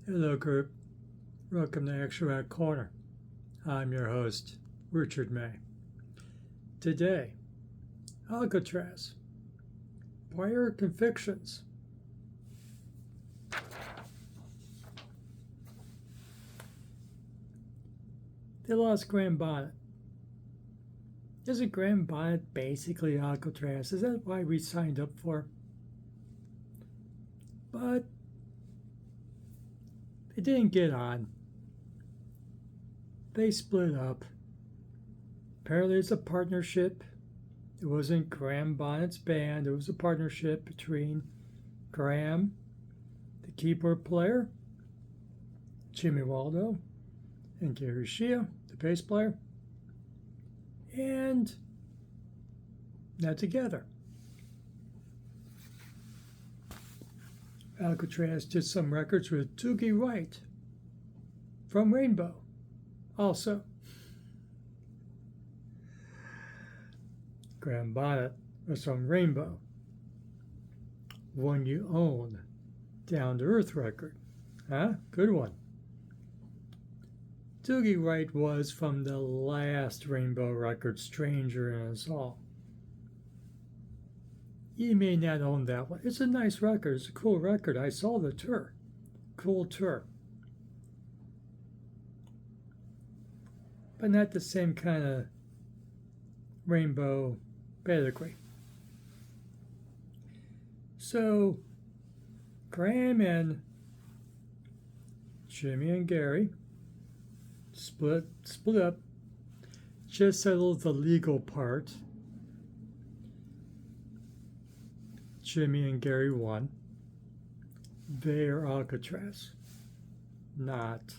Hello, group. Welcome to Extract Corner. I'm your host, Richard May. Today, Alcatrazz. Prior convictions. They lost Graham Bonnet. Isn't Graham Bonnet basically Alcatrazz? Is that why we signed up for? But they didn't get on. They split up. Apparently, it's a partnership. It wasn't Graham Bonnet's band. It was a partnership between Graham, the keyboard player, Jimmy Waldo, and Gary Shea, the bass player, and not together. Alcatrazz did some records with Doogie Wright from Rainbow, also. Graham Bonnet was from Rainbow, One You Own, Down to Earth record. Huh? Good one. Doogie Wright was from the last Rainbow record, Stranger in Us All. You may not own that one. It's a nice record. It's a cool record. I saw the tour. Cool tour. But not the same kind of Rainbow pedigree. So, Graham and Jimmy and Gary split up, just settled the legal part. Jimmy and Gary won. They're Alcatrazz, not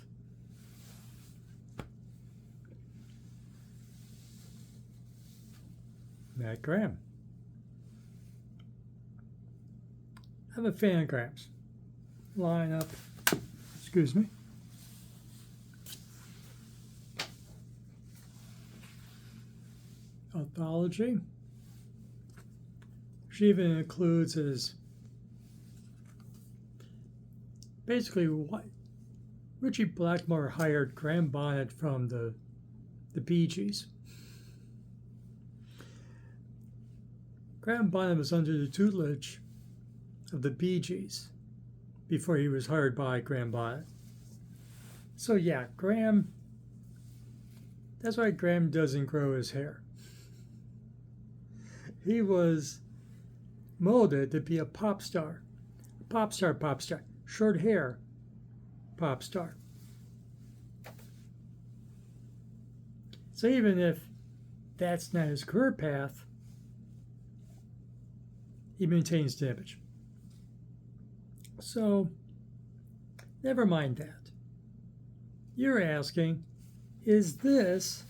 Matt Graham. I'm a fan of Graham's. Line up. Excuse me. Anthology. She even includes his basically what Richie Blackmore hired Graham Bonnet from the Bee Gees. Graham Bonnet was under the tutelage of the Bee Gees before he was hired by Graham Bonnet. So yeah, Graham, that's why Graham doesn't grow his hair. He was molded to be a pop star, short hair pop star. So even if that's not his career path, he maintains the image. So never mind that. You're asking, is this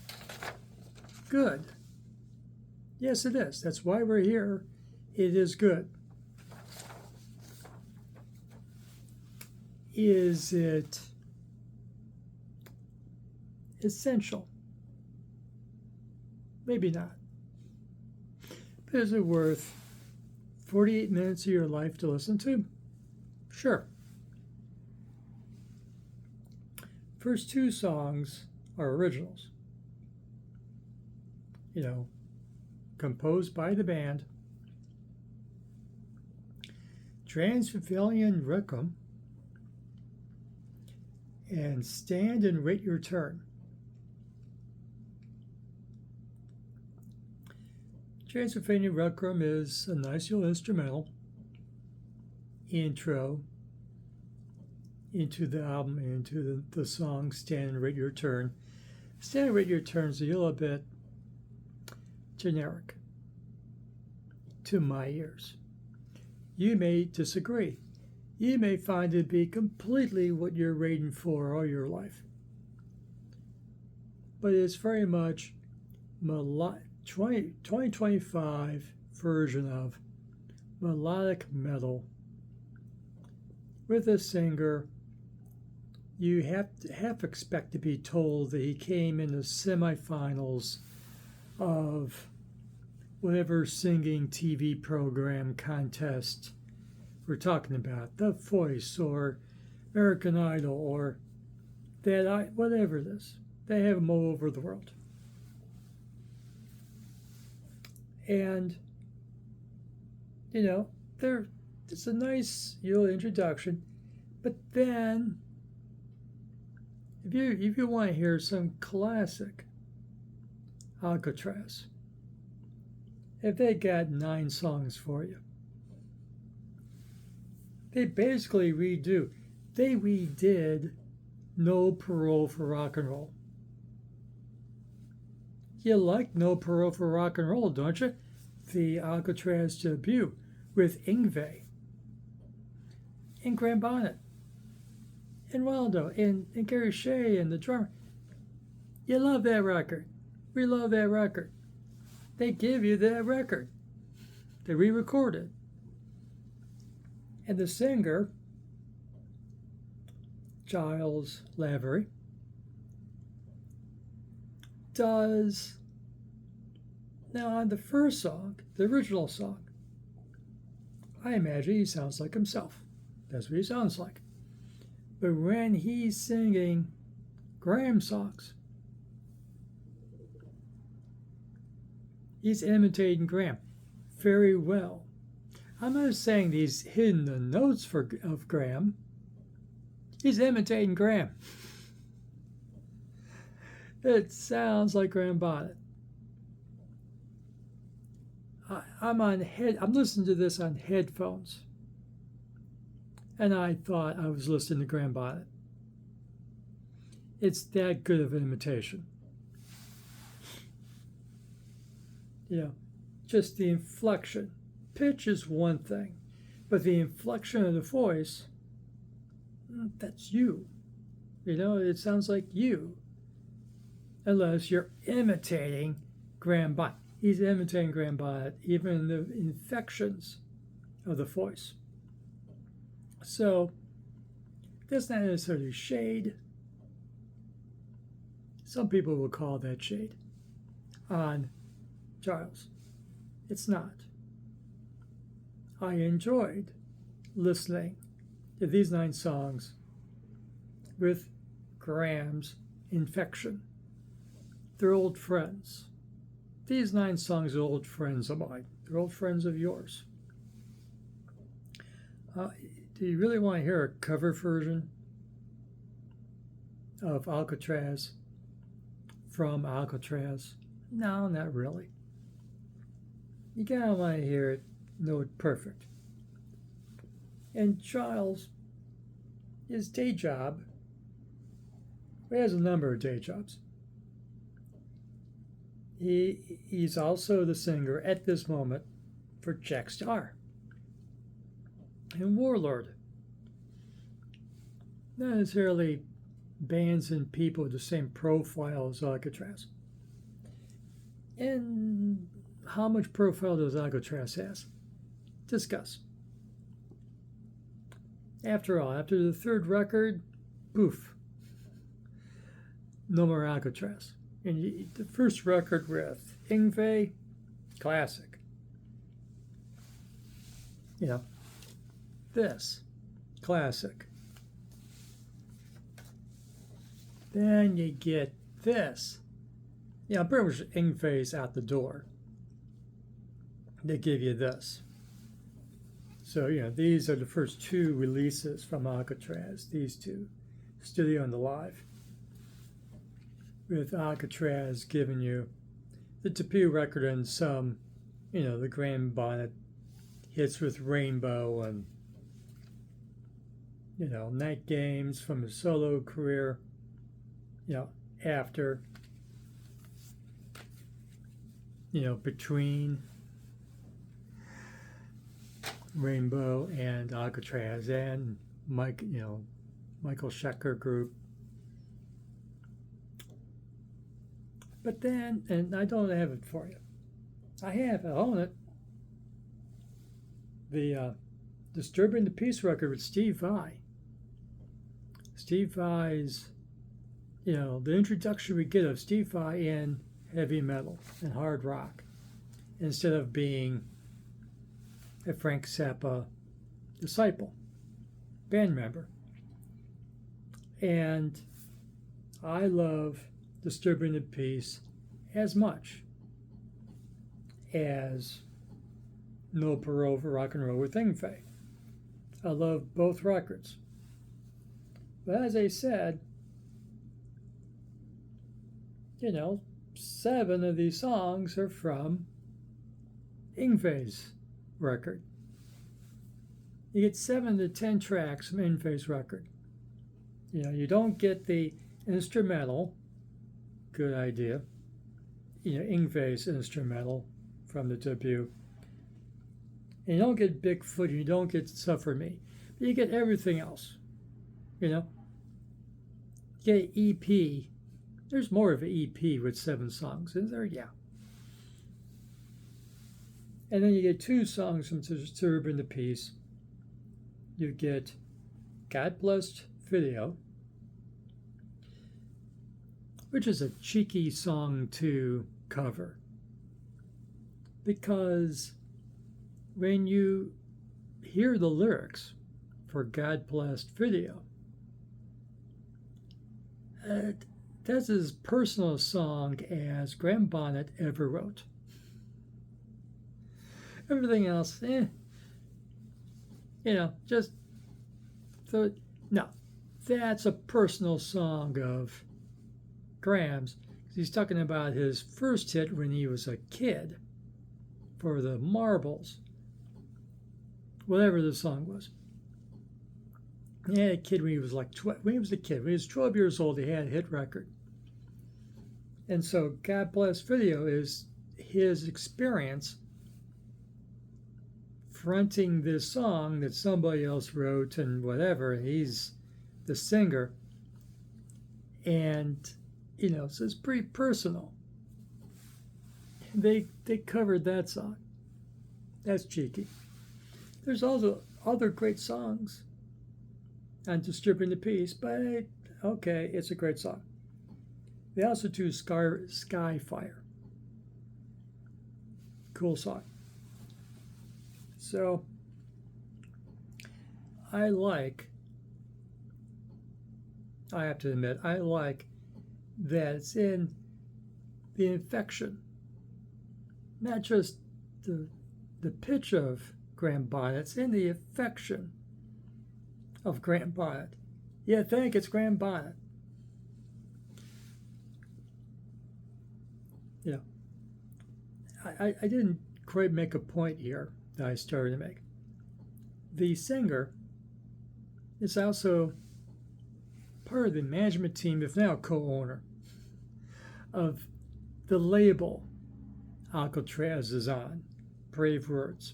good? Yes, it is. That's why we're here. It is good. Is it essential? Maybe not. But is it worth 48 minutes of your life to listen to? Sure. First two songs are originals. Composed by the band. Transylvanian Requiem and Stand and Wait Your Turn. Transylvanian Requiem is a nice little instrumental intro into the album, into the song Stand and Wait Your Turn. Stand and Wait Your Turn is a little bit generic to my ears. You may disagree. You may find it to be completely what you're waiting for all your life. But it's very much 2025 version of melodic metal with a singer. You have to expect to be told that he came in the semifinals of whatever singing TV program contest we're talking about, The Voice or American Idol or that whatever it is. They have them all over the world. And, it's a nice introduction. But then, if you want to hear some classic Alcatrazz, if they got 9 songs for you, they basically they redid No Parole for Rock and Roll. You like No Parole for Rock and Roll, don't you? The Alcatrazz debut with Yngwie and Graham Bonnet and Waldo and Gary Shea and the drummer. You love that record. We love that record. They give you that record. They re-record it. And the singer, Giles Lavery, does, now on the first song, the original song, I imagine he sounds like himself. That's what he sounds like. But when he's singing Graham songs, he's imitating Graham very well. I'm not saying he's hidden the notes of Graham. He's imitating Graham. It sounds like Graham Bonnet. I'm listening to this on headphones, and I thought I was listening to Graham Bonnet. It's that good of an imitation. Just the inflection. Pitch is one thing, but the inflection of the voice, that's you. It sounds like you. Unless you're imitating Graham Bonnet. He's imitating Graham Bonnet, even in the inflections of the voice. So, that's not necessarily shade. Some people will call that shade on Giles. It's not. I enjoyed listening to these 9 songs with Graham's infection. They're old friends. These 9 songs are old friends of mine. They're old friends of yours. Do you really want to hear a cover version of Alcatrazz from Alcatrazz? No, not really. You gotta want to hear it, know it perfect. And Giles, his day job, he has a number of day jobs. He's also the singer at this moment for Jack Starr and Warlord. Not necessarily bands and people with the same profile as Alcatrazz. And how much profile does Alcatrazz has? Discuss. After all, after the 3rd record, poof, no more Alcatrazz. And the first record with Yngwie, classic. This, classic. Then you get this. Pretty much Yngwie's out the door. They give you this. So, these are the first 2 releases from Alcatrazz, these 2, studio and the live. With Alcatrazz giving you the debut record and some, the Graham Bonnet hits with Rainbow and, Night Games from his solo career, after, between Rainbow and Alcatrazz and Michael Schecker Group. But then, and I don't have it for you. I own it. The Disturbing the Peace record with Steve Vai. Steve Vai's, the introduction we get of Steve Vai in heavy metal and hard rock, instead of being a Frank Zappa disciple, band member. And I love Disturbing the Peace as much as No Parole for Rock and Roll with Yngwie. I love both records. But as I said, 7 of these songs are from Yngwie's record. You get 7 to 10 tracks from Yngwie's record. You don't get the instrumental, good idea, Yngwie's instrumental from the debut. And you don't get Bigfoot, you don't get Suffer Me, but you get everything else. You get an EP. There's more of an EP with 7 songs, isn't there? Yeah. And then you get 2 songs from Disturbing the Peace. You get God Blessed Video, which is a cheeky song to cover. Because when you hear the lyrics for God Blessed Video, that's as personal a song as Graham Bonnet ever wrote. Everything else, just so no. That's a personal song of Graham's. He's talking about his first hit when he was a kid for the Marbles, whatever the song was. He had a kid when he was like 12. When he was a kid, when he was 12 years old, he had a hit record. And so God Bless Video is his experience fronting this song that somebody else wrote and whatever. He's the singer. And, so it's pretty personal. They covered that song. That's cheeky. There's also other great songs on Disturbing the Peace, but okay, it's a great song. They also do Skyfire. Cool song. So, I have to admit, I like that it's in the infection, not just the pitch of Graham Bonnet, it's in the affection of Graham Bonnet. You think it's Graham Bonnet. I didn't quite make a point here that I started to make. The singer is also part of the management team, if now co-owner, of the label Alcatrazz is on, Brave Words.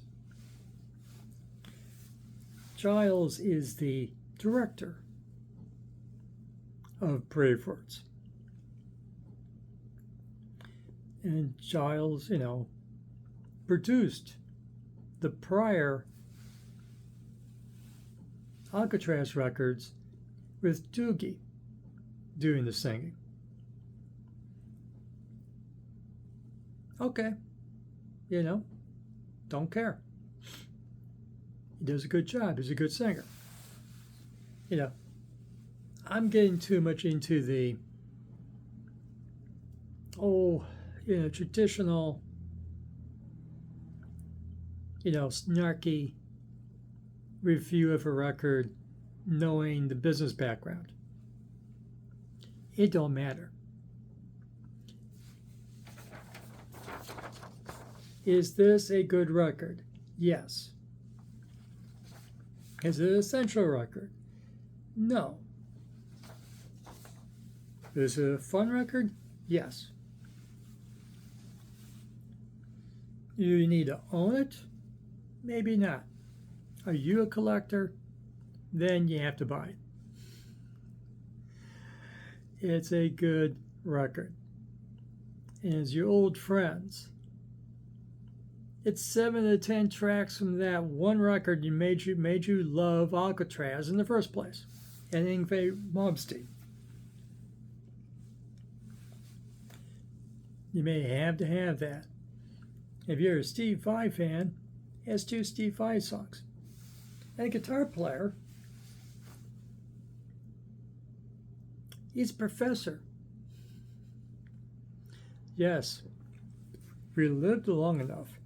Giles is the director of Brave Words. And Giles, produced the prior Alcatrazz records with Doogie doing the singing. Okay, don't care. He does a good job. He's a good singer. I'm getting too much into the traditional, snarky review of a record, knowing the business background. It don't matter. Is this a good record? Yes. Is it an essential record? No. Is it a fun record? Yes. Do you need to own it? Maybe not. Are you a collector? Then you have to buy it. It's a good record. And as your old friends, it's 7 to 10 tracks from that one record you made you love Alcatrazz in the first place, and Yngwie Malmsteen. You may have to have that. If you're a Steve Vai fan, he has 2 Steve Vai songs. And a guitar player He's a professor. Yes, we lived long enough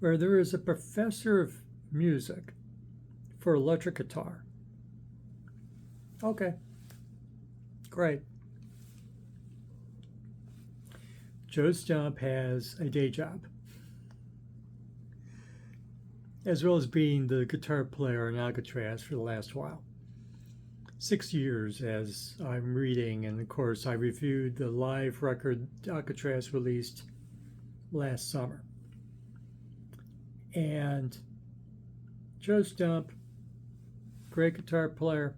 where there is a professor of music for electric guitar. Okay, great. Joe Stump has a day job, as well as being the guitar player in Alcatrazz for the last while. 6 years, as I'm reading, and of course I reviewed the live record Alcatrazz released last summer. And Joe Stump, great guitar player,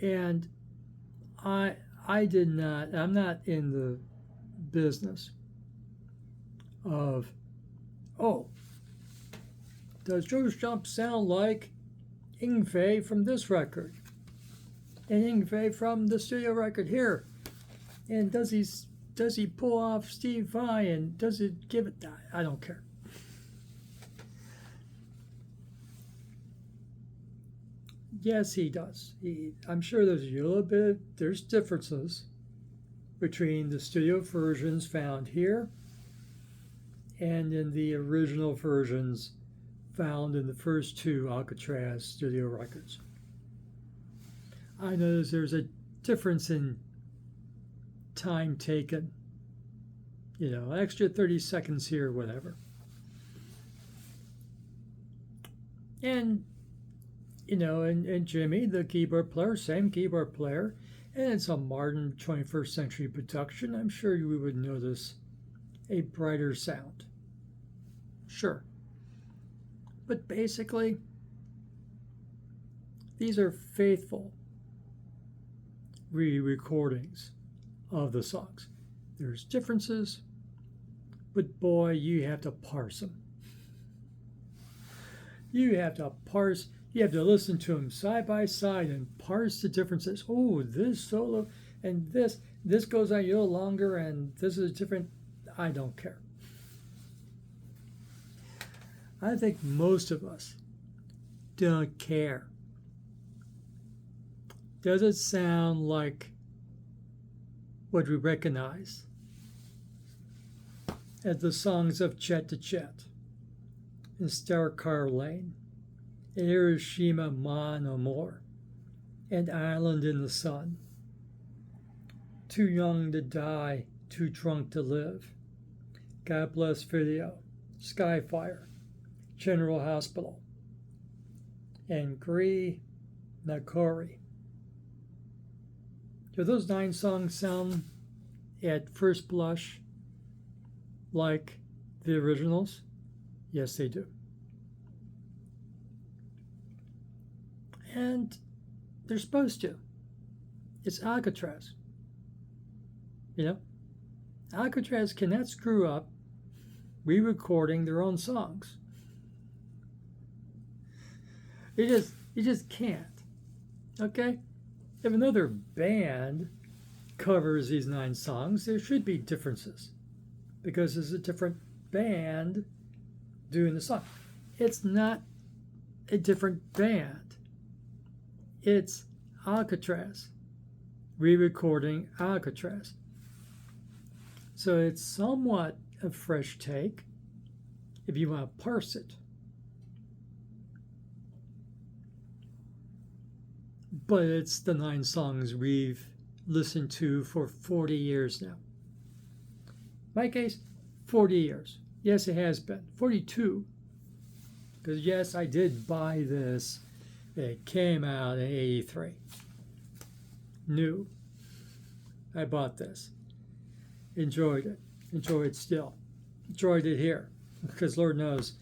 and I'm not in the business of, oh, does Joe Stump sound like Yngwie from this record and Yngwie from the studio record here, and does he pull off Steve Vai, and does it give it that? I don't care. Yes, he does. I'm sure there's differences between the studio versions found here and in the original versions found in the first two Alcatrazz studio records. I notice there's a difference in time taken, extra 30 seconds here, whatever. And, and Jimmy, the keyboard player, same keyboard player, and it's a modern 21st century production. I'm sure you would notice a brighter sound. Sure. But basically, these are faithful re-recordings of the songs. There's differences, but boy, you have to parse them. You have to listen to them side by side and parse the differences. Oh, this solo and this goes on a little longer, and this is different. I don't care. I think most of us don't care. Does it sound like what we recognize as the songs of Chet to Chet, in Starcar Lane, Hiroshima Mon Amour, and Island in the Sun, Too Young to Die, Too Drunk to Live, God Bless Video, Skyfire, General Hospital, and Gree Nakori? Do those 9 songs sound at first blush like the originals? Yes, they do. And they're supposed to. It's Alcatrazz. Alcatrazz cannot screw up re-recording their own songs. You just can't. Okay? If another band covers these 9 songs, there should be differences, because it's a different band doing the song. It's not a different band. It's Alcatrazz re-recording Alcatrazz. So it's somewhat a fresh take if you want to parse it. But it's the 9 songs we've listened to for 40 years now. My case, 40 years. Yes, it has been. 42. Because yes, I did buy this. It came out in 83. New. I bought this. Enjoyed it. Enjoy it still. Enjoyed it here. Because Lord knows,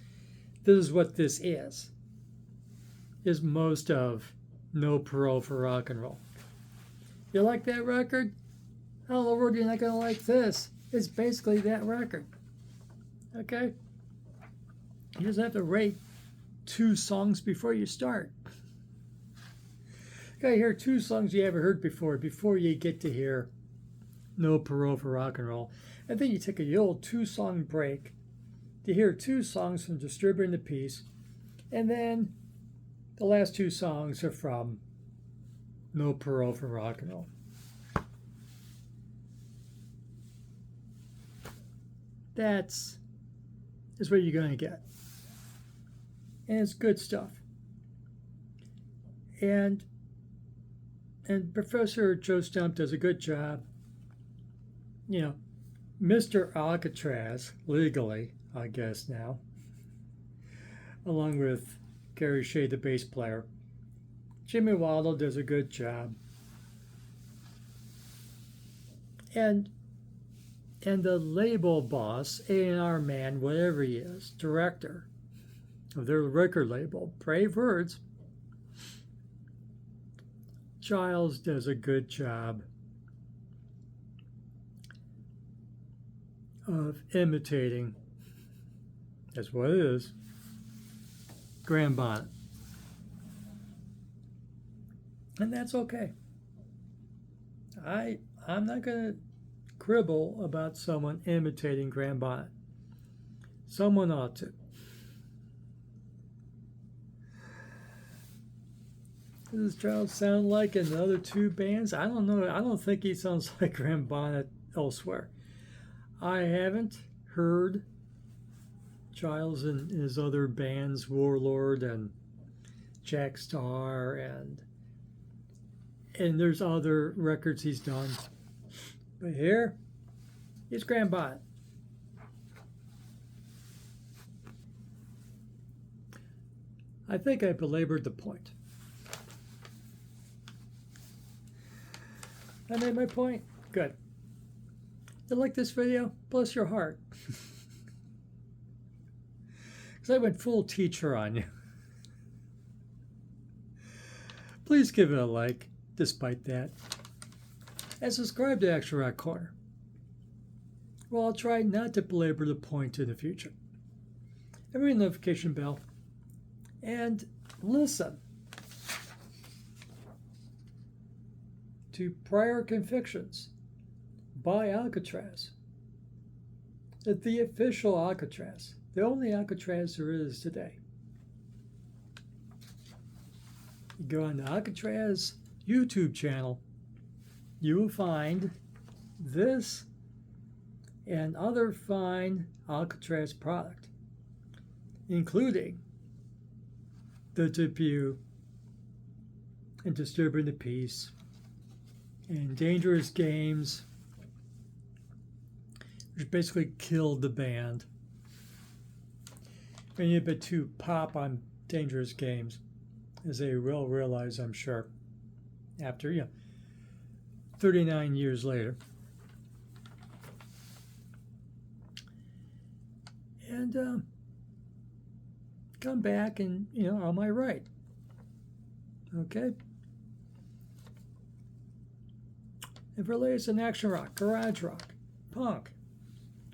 this is what this is most of No Parole for Rock and Roll. You like that record? Oh, Lord, you're not going to like this. It's basically that record. Okay? You just have to rate 2 songs before you start. You got to hear 2 songs you haven't heard before you get to hear No Parole for Rock and Roll. And then you take a old 2-song break to hear 2 songs from Disturbing the Peace. And then the last 2 songs are from no parole for rock and roll. That's what you're going to get. And it's good stuff. And Professor Joe Stump does a good job. You know, Mr. Alcatrazz, legally, I guess now, along with Gary Shea, the bass player. Jimmy Waddle does a good job. And the label boss, A&R man, whatever he is, director of their record label, brave words, Giles does a good job of imitating, that's what it is, Graham Bonnet. And that's okay. I'm not going to quibble about someone imitating Graham Bonnet. Someone ought to. Does Giles sound like in the other two bands? I don't know. I don't think he sounds like Graham Bonnet elsewhere. I haven't heard Giles in his other bands, Warlord and Jack Starr, and there's other records he's done. But here, it's Graham Bonnet. I think I belabored the point. I made my point? Good. You like this video? Bless your heart. Because I went full teacher on you. Please give it a like, despite that. And subscribe to Action Rock Corner. Well, I'll try not to belabor the point in the future. And ring the notification bell. And listen to Prior Convictions by Alcatrazz. The official Alcatrazz. The only Alcatrazz there is today. You go on the Alcatrazz YouTube channel, you will find this and other fine Alcatrazz product, including the debut and Disturbing the Peace and Dangerous Games, which basically killed the band. And you bet to pop on Dangerous Games, as they will realize, I'm sure, after 39 years later. And come back and, am I right? Okay? And for latest in action rock, garage rock, punk,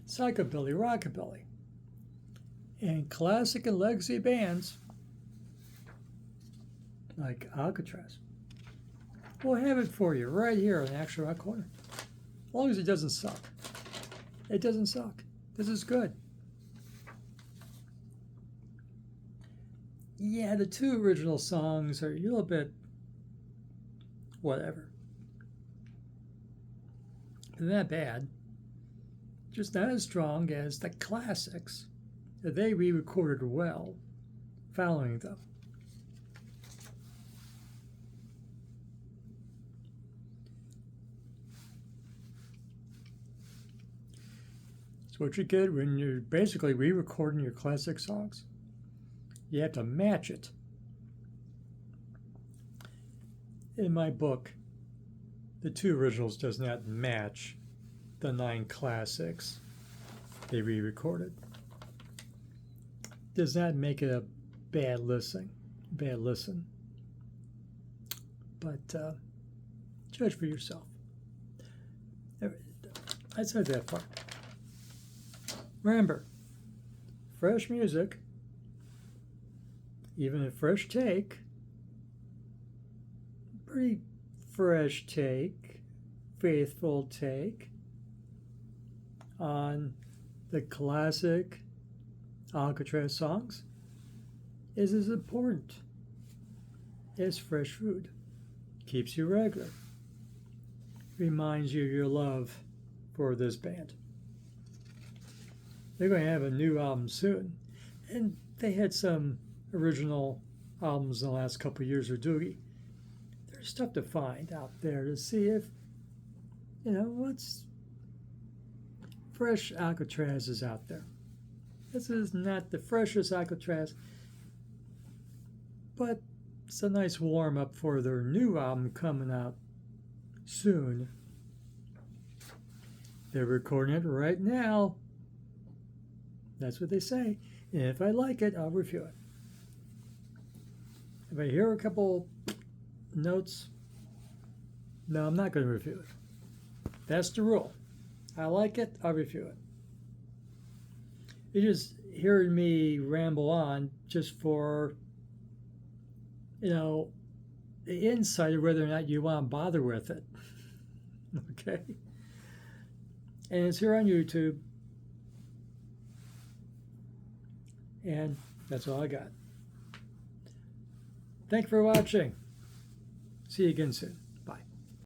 psychobilly, rockabilly, and classic and legacy bands like Alcatrazz, we'll have it for you right here in Action Rock Corner. As long as it doesn't suck. It doesn't suck. This is good. Yeah, the two original songs are a little bit whatever. They're not bad. Just not as strong as the classics that they re-recorded well following them. So what you get when you're basically re-recording your classic songs, you have to match it. In my book, the two originals does not match the 9 classics they re-recorded. Does not make it a bad listen. But judge for yourself. I said that part. Remember, fresh music, even a fresh take, pretty fresh take, faithful take on the classic Alcatrazz songs is as important as fresh food. keeps you regular, reminds you of your love for this band. They're going to have a new album soon, and they had some original albums in the last couple of years of Doogie. There's stuff to find out there to see if, what's fresh Alcatrazz is out there. This is not the freshest Alcatrazz, but it's a nice warm-up for their new album coming out soon. They're recording it right now. That's what they say. And if I like it, I'll review it. If I hear a couple notes, no, I'm not going to review it. That's the rule. I like it, I'll review it. You're just hearing me ramble on just for, the insight of whether or not you want to bother with it. Okay? And it's here on YouTube. And that's all I got. Thank you for watching. See you again soon.